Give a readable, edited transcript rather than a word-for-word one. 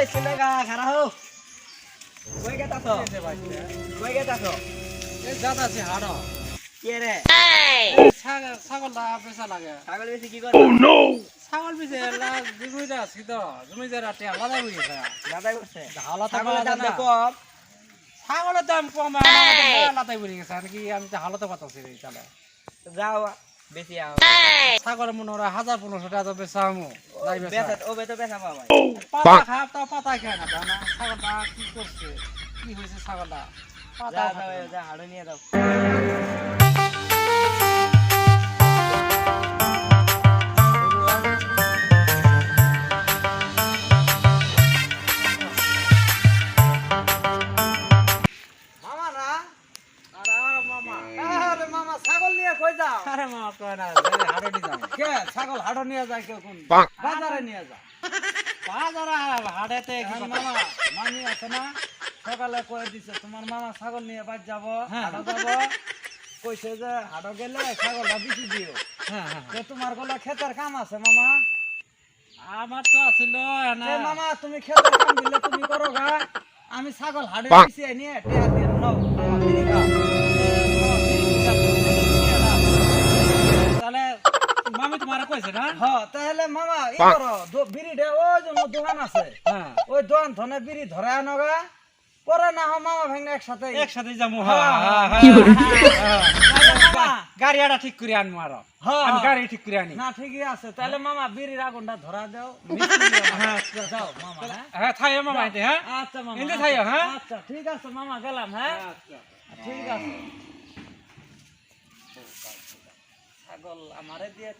ওই ছেলেগা খারাপ হো কই গেতাছো কই গেতাছো এই যাতাছি হাড় কে রে ছাগলটা পেশা লাগে ছাগল বেশি কি করে ছাগল পিছে জমিতে আছি তো জমিতে রাতে আলাদা হয়ে গেছে দাদাই করছে হাওলা তো ছাগলের দাম না কম ছাগলের দাম কম আলাদাই হয়ে গেছে নাকি আমি তো হালতে পাতাছি রে তাহলে যাও বেশি আও ছাগলের মনে হয় 1500 টাকা তো বেচামু যাই বেচা বেচা ও বেচা বেচা মামা পাতা খাব তাও পাতা খায় না জানা ছাগলটা কি করছে কি হয়েছে ছাগলটা পাতা যা দাও যা হাড় নিয়ে দাও মামা না আরে মামা আরে মামা ছাগল নিয়ে কই যাও আরে মামা কয় না হাড়ে দি যাও কে ছাগল হাড় নিয়ে যায় কেউ কোন বাজারে নিয়ে যা বাজারে হাড়েতে কি এখন মামা মামি আছে না সকালে কয়ে দিছে তোমার মামা ছাগল নিয়ে বাজ যাব হাট যাব কইছে যে হাট গেলে ছাগলটা বেশি দিও হ্যাঁ হ্যাঁ যে তোমার গলা ক্ষেতের কাম আছে মামা আমার তো আছিল না এ মামা তুমি ক্ষেতের কাম দিলে তুমি করো গা আমি ছাগল হাড়ে বেশি নিয়ে টিয়া দিয়ে নাও তাহলে মামি তোমারে কইছে না হ্যাঁ তাহলে মামা ই করো বিড়ি দে ওই যে মোর দোকান আছে হ্যাঁ ওই দোকান ধনে বিড়ি ধরে আনোগা পরে না হয় মামা ভেঙ্গা একসাথে একসাথে যাবো মামা গাড়িটা ঠিক করে আনবো আর হ্যাঁ। আমি গাড়ি ঠিক করে আনি না ঠিকই আছে তাহলে মামা বিড়ির আগুনটা ধরা দাও হ্যাঁ যাও মামা হ্যাঁ হ্যাঁ থাই মামা এতে হ্যাঁ আচ্ছা মামা এলে থাইও, হ্যাঁ? আচ্ছা ঠিক আছে মামা গেলাম হ্যাঁ ঠিক আছে ছাগল আমারে দিয়ে